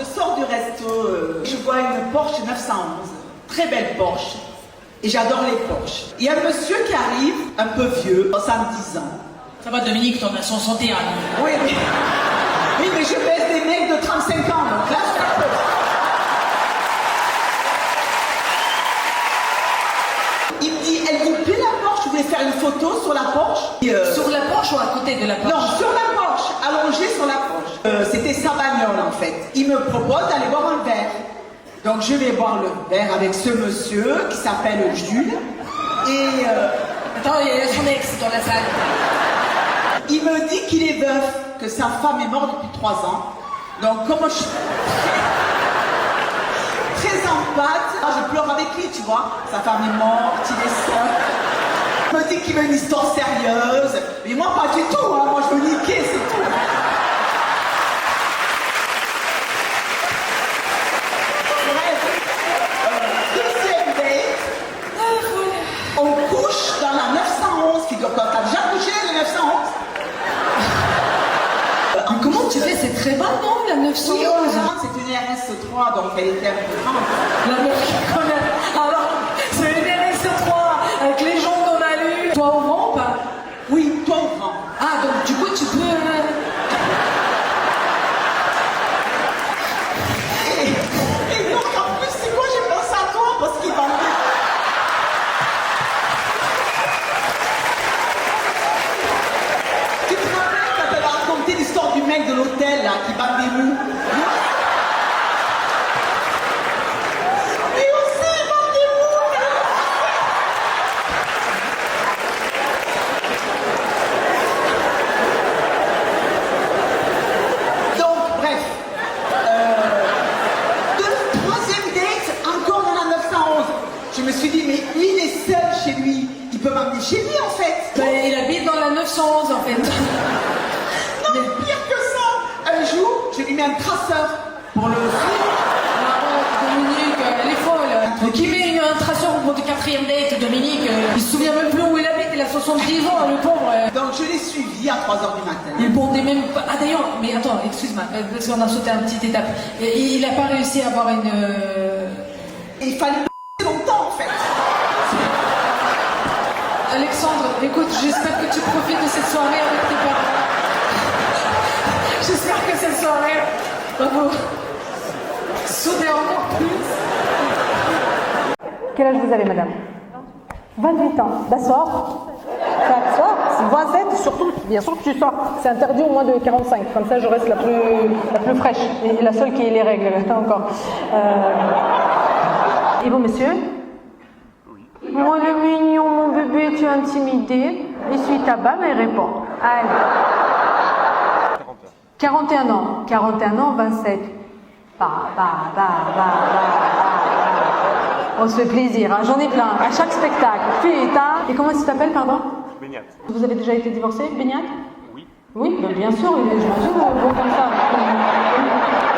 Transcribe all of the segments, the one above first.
je sors du resto, je vois une Porsche 911, très belle Porsche, et j'adore les Porsche. Il y a un monsieur qui arrive, un peu vieux, 70 ans. Ça va Dominique, t'en as 61. Oui, mais je baisse des mecs de 35 ans, donc là je fais un peu. Il me dit, elle vous plaît la Porsche? Vous voulez faire une photo sur la Porsche? Sur la Porsche ou à côté de la Porsche? Non, sur la Porsche, allongée sur la Porsche. C'était sa bagnole en fait. Il me propose d'aller boire un verre. Donc je vais boire le verre avec ce monsieur qui s'appelle Jules. Et attends, il y a son ex dans la salle. Il me dit qu'il est veuf, que sa femme est morte depuis 3 ans. Donc comme je suis très en pâte, je pleure avec lui, tu vois. Sa femme est morte, il est seul. Il me dit qu'il veut une histoire sérieuse. Mais moi pas du tout, hein. Moi je veux niquer, c'est tout. Deuxième date, on couche dans la 911 qui doit... T'as déjà couché dans la 911? Comment tu fais? C'est très bas, non, la 911? Oui, c'est une RS3, donc elle était un peu grande. La mec qui connaît. Alors, c'est une RS3 avec les jambes dans la lune. Toi au vent ou pas? Oui, toi au vent. Ah, donc du coup, tu peux... Et donc, en plus, c'est quoi? J'ai pensé à toi parce qu'il va... Tu te rappelles quand elle a raconté l'histoire du mec de l'hôtel, là, qui bat des mous? Lui aussi, il bat des mous! Donc, bref. Troisième date, encore dans la 911. Je me suis dit, mais lui, il est seul chez lui. Il peut m'amener chez lui, en fait. Ben, il habite dans la 911, en fait. Non, pire que ça. Un jour, je lui mets un traceur pour le suivre. Dominique, elle est folle. Donc il met un traceur pour le 4e date, Dominique. Il se souvient même plus où il habite, il a 70 ans, le pauvre. Donc je l'ai suivi à 3h du matin. Il bondait même pas. Ah d'ailleurs, mais attends, excuse-moi, parce qu'on a sauté une petite étape. Il n'a pas réussi à avoir une... Et il fallait longtemps, en fait. Alexandre, écoute, j'espère que tu profites de cette soirée avec tes parents. J'espère que cette soirée va vous souder encore plus. Quel âge vous avez, madame? 28 ans. D'accord. D'accord. 27, surtout, bien sûr que tu sors. C'est interdit au moins de 45. Comme ça, je reste la plus fraîche. Et la seule qui ait les règles, encore. Et vous, monsieur? Oui. Moi, le mignon, mon bébé, tu es intimidé. Essuie ta bas, mais réponds. Allez. 41 ans. 41 ans, 27. On se fait plaisir, hein. J'en ai plein, à chaque spectacle. Putain. Et comment tu t'appelles, pardon? Beignat. Vous avez déjà été divorcé, Beignat? Oui. Oui, ben bien sûr, j'imagine, bon comme ça.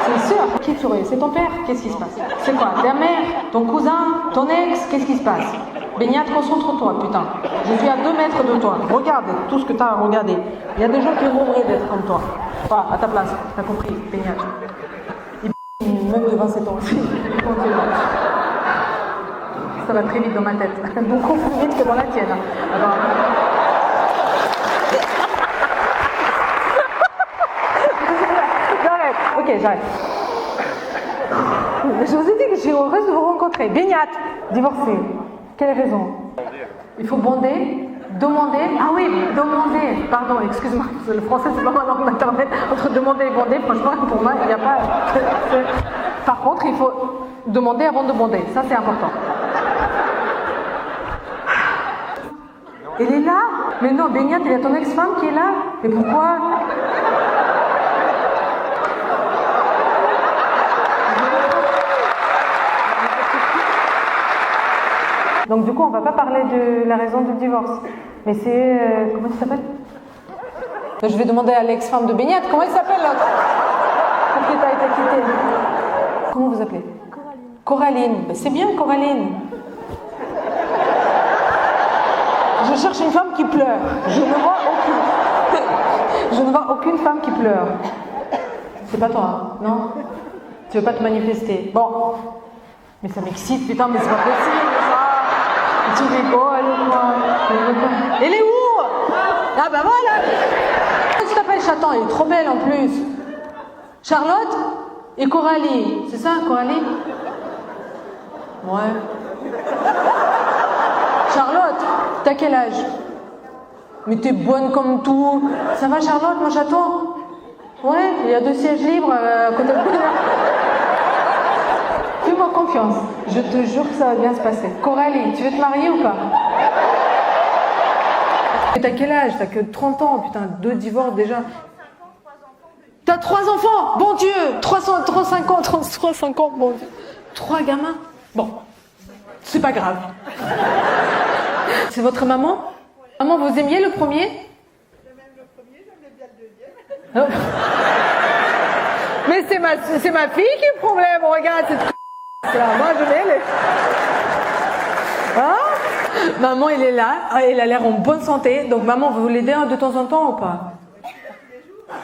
C'est sûr. Qui tu es? C'est ton père? Qu'est-ce qui se passe? C'est quoi? Ta mère? Ton cousin? Ton ex? Qu'est-ce qui se passe? Beignat, concentre-toi, putain. Je suis à 2 mètres de toi. Regarde tout ce que tu as à regarder. Il y a des gens qui rêveraient d'être comme toi. Pas à ta place, t'as compris, Beignat. Une meuf de 27 ans aussi. Ça va très vite dans ma tête. Beaucoup plus vite que dans la tienne. Alors... J'arrête. Ok, j'arrête. Je vous ai dit que je suis heureuse de vous rencontrer. Beignat, divorcé. Quelle raison? Il faut bonder. Demander. Ah oui, demander. Pardon, excuse-moi. Le français, c'est pas ma langue maternelle. Entre demander et bonder, franchement, pour moi, il n'y a pas... Par contre, il faut demander avant de bonder. Ça, c'est important. Elle est là? Mais non, Beignat, il y a ton ex-femme qui est là. Mais pourquoi? Donc du coup, on va pas parler de la raison du divorce. Mais c'est... comment il s'appelle? Je vais demander à l'ex-femme de Beignat. Comment il s'appelle l'autre? Comme tu as été quittée. Comment vous appelez? Coraline. Coraline. Ben, c'est bien, Coraline. Je cherche une femme qui pleure. Je ne vois aucune. Je ne vois aucune femme qui pleure. C'est pas toi, non? Tu veux pas te manifester. Bon. Mais ça m'excite, putain, mais c'est pas possible, ça. Tu rigoles ou quoi? Elle est où? Ah bah voilà. Tu t'appelles Chaton, elle est trop belle en plus. Charlotte et Coralie. C'est ça, Coralie? Ouais. Charlotte, t'as quel âge? Mais t'es bonne comme tout. Ça va Charlotte, mon chaton? Ouais, il y a 2 sièges libres à côté de moi. Fais-moi confiance. Je te jure que ça va bien se passer. Coralie, tu veux te marier ou pas? Mais t'as quel âge? T'as que 30 ans, putain, 2 divorces déjà. T'as 3 enfants? Bon Dieu! 35 ans, 35 ans, bon Dieu. 3 gamins? Bon, c'est pas grave. C'est votre maman? Maman, vous aimiez le premier? J'aime le premier, j'aimais bien le deuxième. Mais c'est ma fille qui est le problème, regarde cette là. Moi je l'ai. Hein? Maman elle est là, elle a l'air en bonne santé, donc maman vous l'aidez de temps en temps ou pas?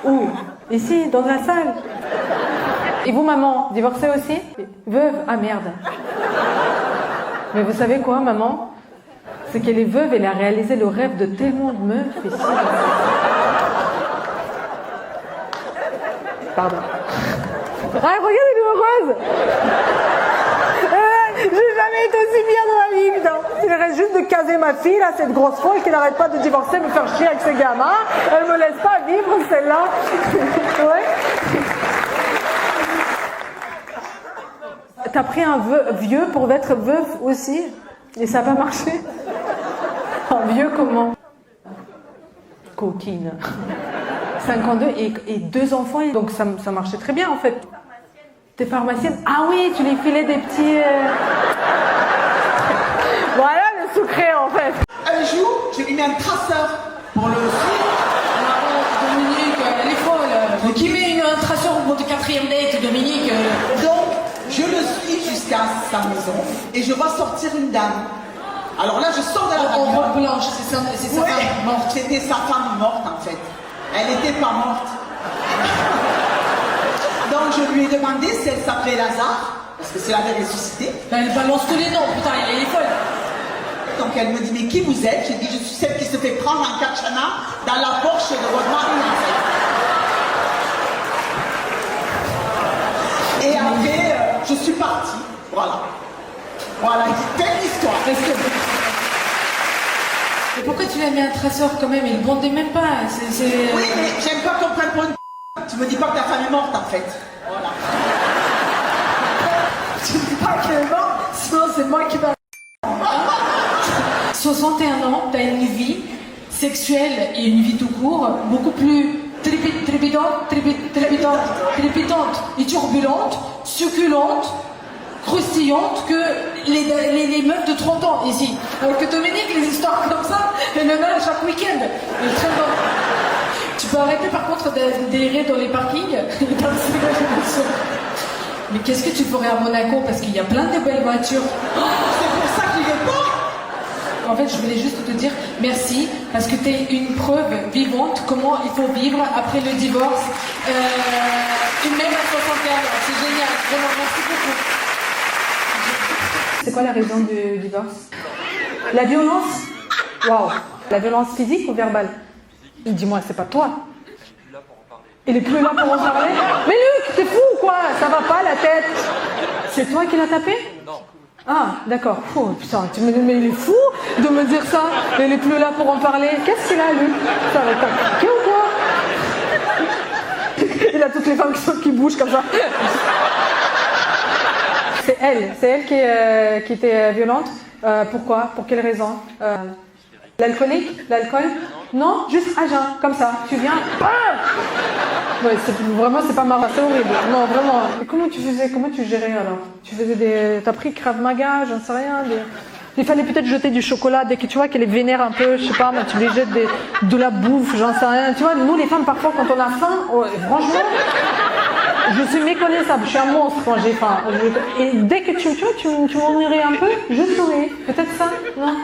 Où? Ici, dans la salle. Et vous maman, divorcée aussi? Veuve? Ah merde. Mais vous savez quoi maman? C'est qu'elle est veuve, elle a réalisé le rêve de tellement de meufs ici. Pardon. Ah, regarde, elle est heureuse. J'ai jamais été aussi bien dans la vie, putain. Il reste juste de caser ma fille, là, cette grosse folle qui n'arrête pas de divorcer, me faire chier avec ses gamins. Elle me laisse pas vivre, celle-là. Ouais. T'as pris un vieux pour être veuve aussi, et ça n'a pas marché. Un vieux comment? Coquine. 52 et 2 enfants, donc ça marchait très bien en fait. T'es pharmacienne? Ah oui, tu lui filais des petits... Voilà le secret en fait. Un jour, je lui mets un traceur pour le suivre. Dominique, elle est folle. Qui met un traceur au bout du 4e date, Dominique? Donc, je le suis jusqu'à sa maison et je vois sortir une dame. Alors là, je sors de la En voiture. robe blanche, c'est sa Ouais, femme morte. c'était sa femme morte en fait. Elle n'était pas morte. Donc je lui ai demandé si elle s'appelait Lazare, parce que c'est la avait ressuscité. Elle balance tous les noms, putain, elle est folle. Donc elle me dit, mais qui vous êtes? J'ai dit, je suis celle qui se fait prendre en katchana dans la Porsche de votre mari en fait. Et après, je suis partie. Voilà. Voilà, telle histoire. Mais pourquoi tu lui as mis un traceur quand même? Il bondait même pas. Oui, mais j'aime pas qu'on prenne pour une... Tu me dis pas que ta femme est morte en fait. Voilà. Tu me dis pas qu'elle est morte, sinon c'est moi qui va... 61 ans, t'as une vie sexuelle et une vie tout court beaucoup plus trépidante et turbulente, succulente, croustillante que les meufs de 30 ans ici. Alors que Dominique, les histoires comme ça, elle en a chaque week-end. Elle est très bonne. Tu peux arrêter par contre d'errer dans les parkings. Mais qu'est-ce que tu ferais à Monaco? Parce qu'il y a plein de belles voitures. C'est pour ça qu'il est pas. En fait, je voulais juste te dire merci parce que tu es une preuve vivante comment il faut vivre après le divorce. Et même à 61 ans. C'est génial. Vraiment, merci beaucoup. C'est quoi la raison du divorce? La violence? Waouh. La violence physique ou verbale? Dis-moi, c'est pas toi. Il est plus là pour en parler. Mais Luc, t'es fou ou quoi? Ça va pas la tête? C'est toi qui l'as tapé? Non. Ah, d'accord. Oh, putain, tu me dis, mais il est fou de me dire ça. Il est plus là pour en parler. Qu'est-ce qu'il a, Luc? Ça va être compliqué ou quoi? Il a toutes les femmes qui bougent comme ça. C'est elle qui était violente. Pourquoi? Pour quelle raison? L'alcoolique? L'alcool? Non, juste à jeun, comme ça. Tu viens. Ouais, vraiment, c'est pas marrant, c'est horrible. Non, vraiment. Et comment tu faisais? Comment tu gérais alors? Tu faisais des. T'as pris Krav Maga, j'en sais rien. Il fallait peut-être jeter du chocolat dès que tu vois qu'elle est vénère un peu, je sais pas, mais tu lui jettes de la bouffe, j'en sais rien. Tu vois, nous les femmes, parfois, quand on a faim, franchement. Je suis méconnaissable, je suis un monstre quand j'ai faim. Et dès que tu m'en nourris un peu, je souris. Peut-être ça, non?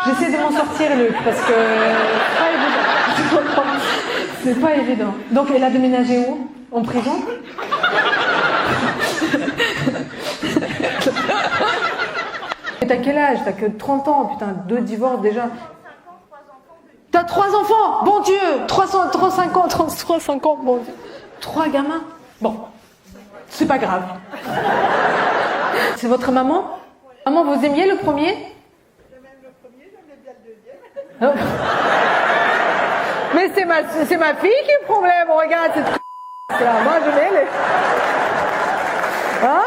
J'essaie de m'en sortir, Luc, parce que c'est pas évident. C'est pas évident. Donc, elle a déménagé où? En prison? quel âge? T'as que 30 ans, putain, 2 divorces déjà. T'as 3 enfants, bon Dieu, 35 ans, 35 ans, bon Dieu. 3 gamins. Bon, c'est pas grave. C'est votre maman? Maman, vous aimiez le premier? J'aime le premier, j'aime bien le deuxième. Mais c'est ma fille qui est le problème, regarde, c'est moi je vais les... Hein?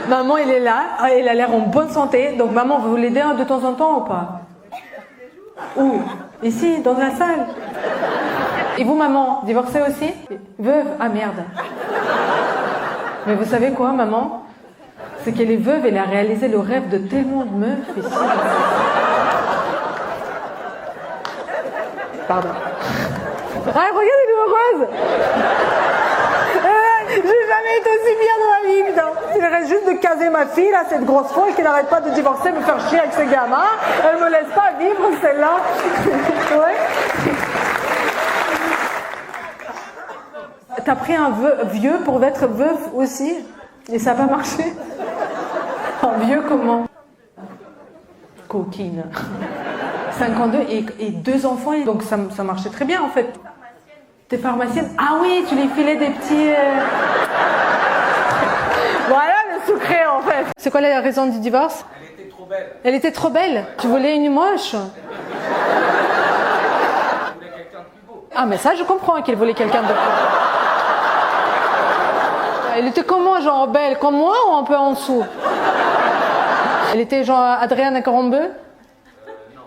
Maman, elle est là, elle a l'air en bonne santé, donc maman, vous l'aider de temps en temps ou pas? Où? Ici, dans la salle. Et vous, maman, divorcée aussi? Veuve? Ah merde. Mais vous savez quoi, maman? C'est qu'elle est veuve, elle a réalisé le rêve de tellement de meufs ici. Pardon. Ah, regardez, elle est heureuse. J'ai jamais été aussi bien dans la vie, putain. Il reste juste de caser ma fille, là, cette grosse folle qui n'arrête pas de divorcer, me faire chier avec ce gamin. Elle me laisse pas vivre, celle-là. Ouais. T'as pris un vieux pour être veuve aussi? Et ça n'a pas marché? Un vieux comment? Coquine. 52 et 2 enfants, donc ça marchait très bien en fait. T'es pharmacienne? Ah oui, tu les filais des petits... Voilà le secret en fait. C'est quoi la raison du divorce? Elle était trop belle. Elle était trop belle? Tu voulais une moche? Elle voulait quelqu'un de plus beau. Ah mais ça je comprends qu'elle voulait quelqu'un de plus beau. Elle était comment, genre belle? Comme moi ou un peu en dessous? Elle était genre Adrienne Carambeu? Non.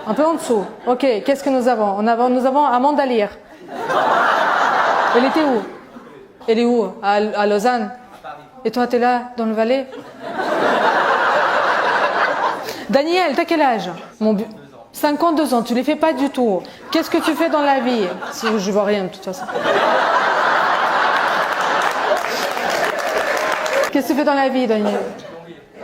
Un peu en dessous. Ok, qu'est-ce que nous avons? Nous avons Amanda Lear. Elle était où? Elle est où? À Lausanne? À Paris. Et toi, t'es là, dans le Valais? Daniel, t'as quel âge? 52 ans, tu les fais pas du tout. Qu'est-ce que tu fais dans la vie? Je vois rien de toute façon. Qu'est-ce que tu fais dans la vie, Daniel?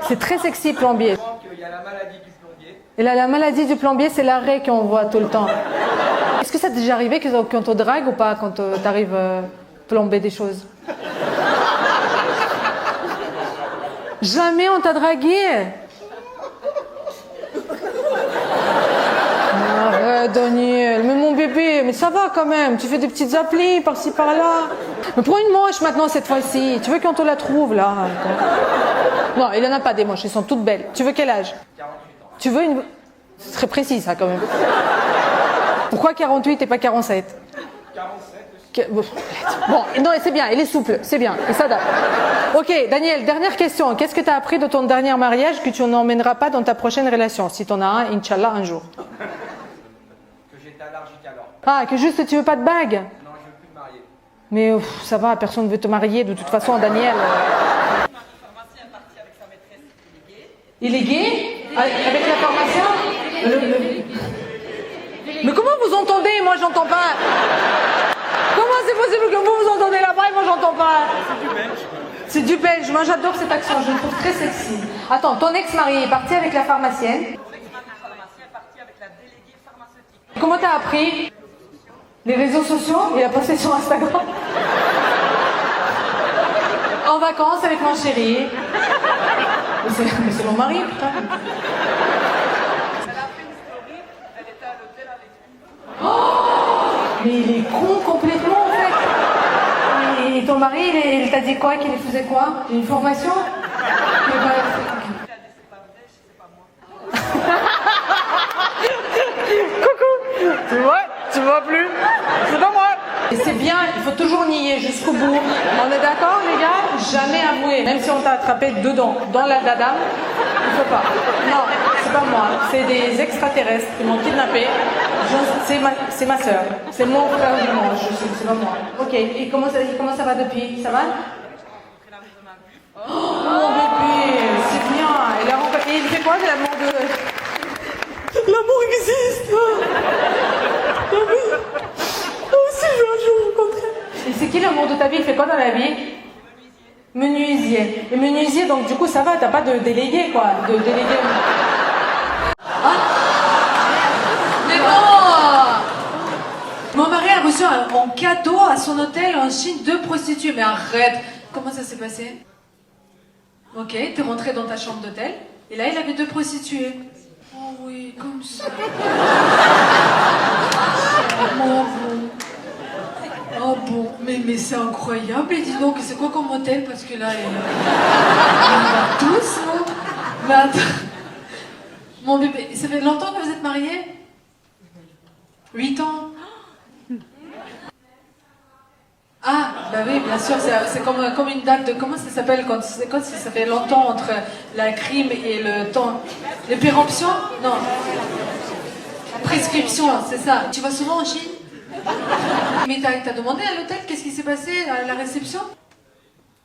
C'est très sexy, plombier. Il y a la maladie du plombier. Et là, la maladie du plombier, c'est l'arrêt qu'on voit tout le temps. Est-ce que ça t'est déjà arrivé qu'on te drague ou pas quand t'arrives à plomber des choses? Jamais on t'a dragué? Arrête, Daniel, mais mon bébé, mais ça va quand même, tu fais des petites applis par-ci par-là. Mais prends une moche maintenant cette fois-ci, tu veux qu'on te la trouve là? Non, il n'y en a pas des moches, elles sont toutes belles. Tu veux quel âge? 48 ans. Tu veux une... C'est très précis ça quand même. Pourquoi 48 et pas 47? 47 aussi. Bon, non, c'est bien, il est souple, c'est bien, et ça date. Ok, Daniel, dernière question. Qu'est-ce que tu as appris de ton dernier mariage que tu n'emmèneras pas dans ta prochaine relation, si tu en as un, Inch'Allah, un jour? Que j'étais allergique alors. Ah, que juste tu veux pas de bague? Non, je veux plus me marier. Mais ça va, personne ne veut te marier de toute façon, Daniel. Il est gay? Avec la pharmacien? Mais comment vous entendez? Moi, j'entends pas. Comment c'est possible que vous entendez là-bas et moi, j'entends pas? C'est du belge. C'est du belge. Moi, j'adore cet accent. Je le trouve très sexy. Attends, ton ex-mari est parti avec la pharmacienne. Mon ex-pharmacien est parti avec la déléguée pharmaceutique. Comment t'as appris? Les réseaux sociaux? Il a posté sur Instagram. En vacances avec mon chéri. Mais c'est mon mari, putain. Elle a fait une story, elle était à l'hôtel avec lui. Oh, mais il est con complètement en fait. Et ton mari, il t'a dit quoi? Qu'il faisait quoi? Une formation? Il est pas... Elle a dit c'est pas vrai, c'est pas moi. Coucou. Tu vois plus? C'est pas moi. Et c'est bien, il faut toujours nier jusqu'au bout. On est d'accord les gars? Jamais avouer. Même si on t'a attrapé dedans, dans la dame, il faut pas. Non, c'est pas moi. C'est des extraterrestres qui m'ont kidnappé. C'est ma soeur. C'est mon frère du monde. C'est pas moi. Ok, et comment ça va depuis? Ça va? Oh mon bébé, c'est bien. Et il fait quoi de l'amour de... L'amour existe. Si je veux un jour rencontrer. Et c'est qui l'amour de ta vie? Il fait quoi dans la vie? Menuisier. Et menuisier, donc du coup ça va, t'as pas de délégué quoi, de délégué. Ah. Mais bon, mon mari a reçu en cadeau à son hôtel en Chine 2 prostituées. Mais arrête. Comment ça s'est passé? Ok, t'es rentrée dans ta chambre d'hôtel. Et là, il avait 2 prostituées. Oh oui, comme ça. Oh bon. Oh bon, mais c'est incroyable. Et dis donc, c'est quoi comme hôtel? Parce que là, il va tous, là. Mais attends. Mon bébé, ça fait longtemps que vous êtes mariés? 8 ans. Ah, bah oui, bien sûr, c'est comme une date de... Comment ça s'appelle quand ça fait longtemps entre la crime et le temps? Les péremptions? Non. Prescription, c'est ça. Tu vas souvent en Chine? Mais t'as demandé à l'hôtel qu'est-ce qui s'est passé à la réception?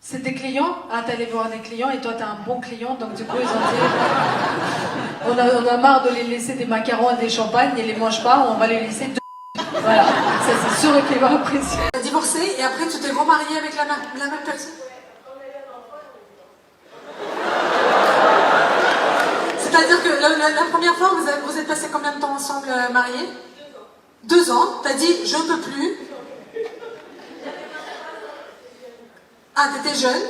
C'est des clients? Ah, t'es allé voir des clients et toi t'es un bon client, donc du coup ils ont dit on a marre de les laisser des macarons et des champagnes, ils les mangent pas, on va les laisser 2. Voilà, ça c'est sûr qu'il va apprécier. T'as divorcé et après tu t'es remarié avec la même personne? C'est-à-dire que la première fois, vous êtes passé combien de temps ensemble mariés? 2 ans. T'as dit je peux plus. Ah, t'étais jeune?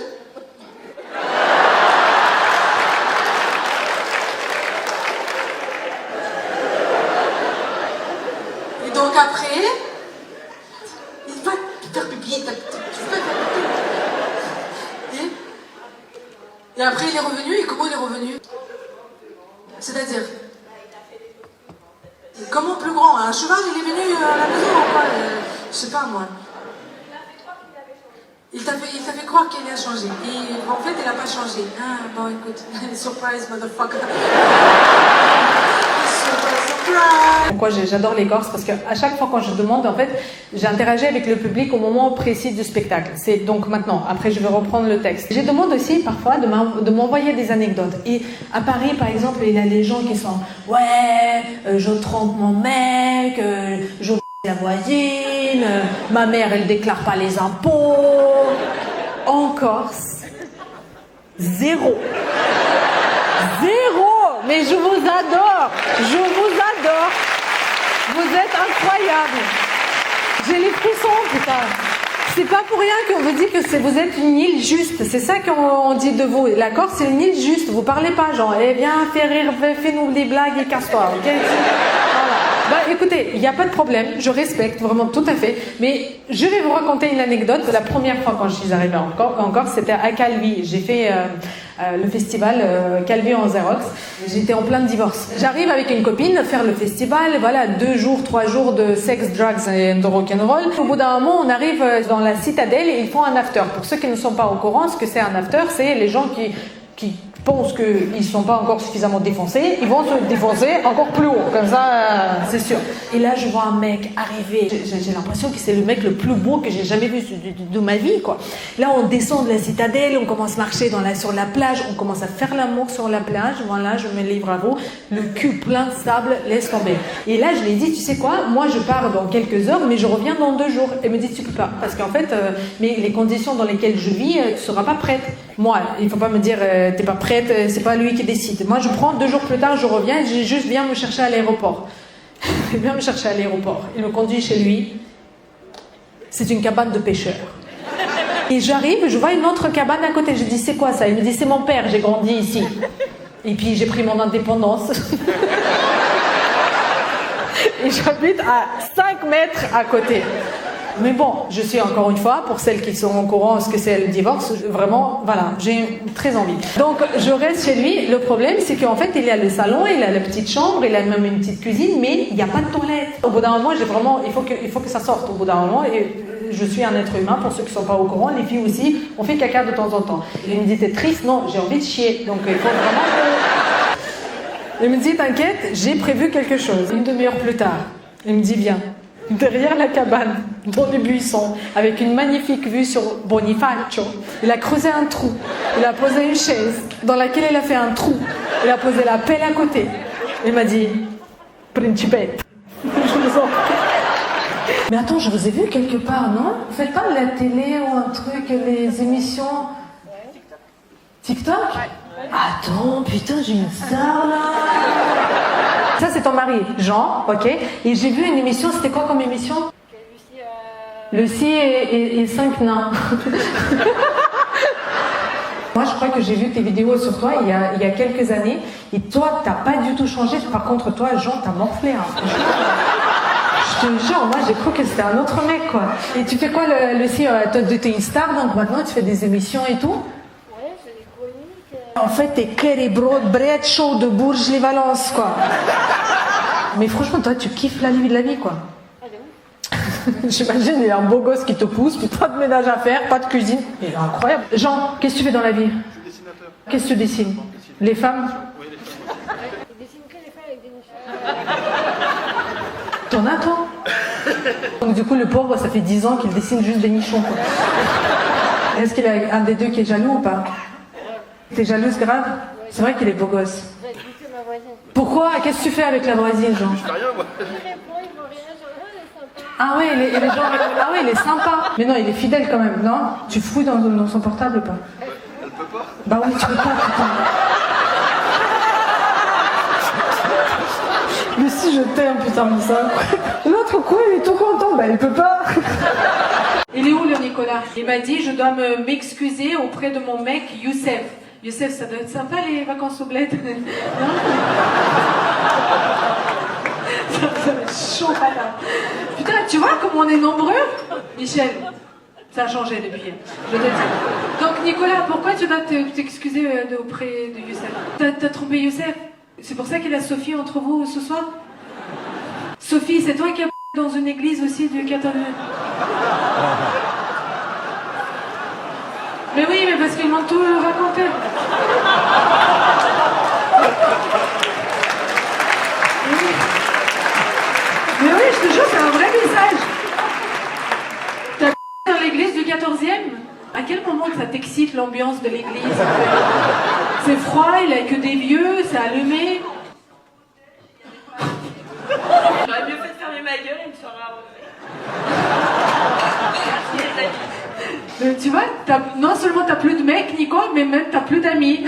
Et donc après, il va faire pipi, tu peux faire pipi. Et après il est revenu, et comment il est revenu? C'est-à-dire? Comment plus grand? Un cheval, il est venu à la maison ou quoi? Je sais pas moi. Il t'a fait croire qu'il a changé. Et en fait, il n'a pas changé. Ah, bon, écoute, surprise, motherfucker. Pourquoi j'adore les Corses? Parce qu'à chaque fois quand je demande, en fait, j'interagis avec le public au moment précis du spectacle. C'est donc maintenant. Après, je vais reprendre le texte. Je demande aussi parfois de m'envoyer des anecdotes. Et à Paris, par exemple, il y a les gens qui sont je trompe mon mec, je la voisine, ma mère, elle déclare pas les impôts. En Corse, 0. 0. Mais je vous adore. Je vous adore. Vous êtes incroyables. J'ai les frissons, putain. C'est pas pour rien qu'on vous dit que vous êtes une île juste. C'est ça qu'on dit de vous. La Corse, c'est une île juste. Vous parlez pas genre, viens, fais rire, fais-nous des blagues et casse-toi, ok? Voilà. Bah écoutez, il n'y a pas de problème, je respecte vraiment tout à fait, mais je vais vous raconter une anecdote. La première fois quand je suis arrivée en Corse, c'était à Calvi. J'ai fait le festival Calvi en Xerox. J'étais en plein divorce. J'arrive avec une copine faire le festival, voilà, 2 jours, 3 jours de sex, drugs et de rock'n'roll. Au bout d'un moment, on arrive dans la citadelle et ils font un after. Pour ceux qui ne sont pas au courant, ce que c'est un after, c'est les gens qui pensent qu'ils ne sont pas encore suffisamment défoncés, ils vont se défoncer encore plus haut, comme ça, c'est sûr. Et là, je vois un mec arriver, j'ai l'impression que c'est le mec le plus beau que j'ai jamais vu de ma vie, quoi. Là, on descend de la citadelle, on commence à marcher sur la plage, on commence à faire l'amour sur la plage, voilà, je me livre à vous, le cul plein de sable, laisse tomber. Et là, je lui ai dit, tu sais quoi, moi je pars dans quelques heures, mais je reviens dans 2 jours. Elle me dit, tu peux pas, parce qu'en fait, mais les conditions dans lesquelles je vis, tu seras pas prête. Moi, il faut pas me dire, t'es pas prête, c'est pas lui qui décide. Moi, je prends 2 jours plus tard, je reviens, j'ai juste viens me chercher à l'aéroport. Il vient me chercher à l'aéroport. Il me conduit chez lui. C'est une cabane de pêcheurs. Et j'arrive, je vois une autre cabane à côté. Je dis, c'est quoi ça? Il me dit, c'est mon père, j'ai grandi ici. Et puis, j'ai pris mon indépendance. Et j'habite à 5 mètres à côté. Mais bon, je suis encore une fois, pour celles qui sont au courant ce que c'est le divorce, vraiment, voilà, j'ai très envie. Donc, je reste chez lui. Le problème, c'est qu'en fait, il y a le salon, il a la petite chambre, il a même une petite cuisine, mais il n'y a pas de toilette. Au bout d'un moment, il faut que ça sorte au bout d'un moment. Et je suis un être humain, pour ceux qui ne sont pas au courant, les filles aussi, on fait caca de temps en temps. Il me dit, t'es triste? Non, j'ai envie de chier. Donc, il faut vraiment que... Il me dit, t'inquiète, j'ai prévu quelque chose. Une demi-heure plus tard, il me dit, viens. Derrière la cabane, dans les buissons, avec une magnifique vue sur Bonifacio, il a creusé un trou. Il a posé une chaise dans laquelle il a fait un trou. Il a posé la pelle à côté. Il m'a dit, Principette. Je vous en prie. Mais attends, je vous ai vu quelque part, non? Vous faites pas de la télé ou un truc, les émissions TikTok? Attends, putain, j'ai une star là. Ça, c'est ton mari, Jean, ok. Et j'ai vu une émission, c'était quoi comme émission? Lucie et 5 nains. Moi, je crois que j'ai vu tes vidéos sur toi il y a quelques années, et toi, t'as pas du tout changé. Par contre, toi, Jean, t'as morflé, hein, franchement. Je te jure, moi, j'ai cru que c'était un autre mec, quoi. Et tu fais quoi, Lucie? Toi, t'es une star, donc maintenant, tu fais des émissions et tout? Ouais, j'ai des chroniques. En fait, t'es Kerry Bread Show de Bourges-les-Valences, quoi. Mais franchement, toi, tu kiffes la vie, quoi. Ah, de ouf. J'imagine, il y a un beau gosse qui te pousse, puis pas de ménage à faire, pas de cuisine. Il est incroyable. Jean, qu'est-ce que tu fais dans la vie? Je suis dessinateur. Qu'est-ce que tu dessines? Les femmes? Oui, les femmes. Je dessine que les femmes avec des nichons. T'en as, toi? Donc du coup, le pauvre, ça fait 10 ans qu'il dessine juste des nichons, quoi. Est-ce qu'il y a un des deux qui est jaloux ou pas? T'es jalouse grave? C'est vrai qu'il est beau gosse. Je vais buter ma voisine. Pourquoi? Qu'est-ce que tu fais avec la voisine, Jean? Je fais rien, moi. Il répond, il m'en rien, genre, ah, elle est sympa. Ah ouais, il est sympa. Mais non, il est fidèle quand même, non? Tu fouilles dans son portable ou pas? Elle peut pas. Bah oui, tu peux pas, putain. Mais si je t'aime, putain, mais ça. L'autre quoi, il est tout content, bah il peut pas. Il est où le Nicolas? Il m'a dit, je dois m'excuser auprès de mon mec Youssef. Youssef, ça doit être sympa les vacances au bled. Non? Ça doit être chaud, là. Putain, tu vois comme on est nombreux? Michel, ça a changé depuis. Je te dis. Donc Nicolas, pourquoi tu dois t'excuser auprès de Youssef? T'as trompé Youssef? C'est pour ça qu'il a Sophie entre vous ce soir? Sophie, c'est toi qui as dans une église aussi du 14e. Mais oui, mais parce qu'ils m'ont tout raconté. Mais oui, je te jure, c'est un vrai message. T'as dans l'église du 14e? À quel moment ça t'excite l'ambiance de l'église? C'est froid, il a que des vieux, c'est allumé. J'aurais mieux fait de fermer ma gueule et me serais arrosée. Merci les amis. Tu vois, non seulement t'as plus de mecs, Nico, mais même t'as plus d'amis.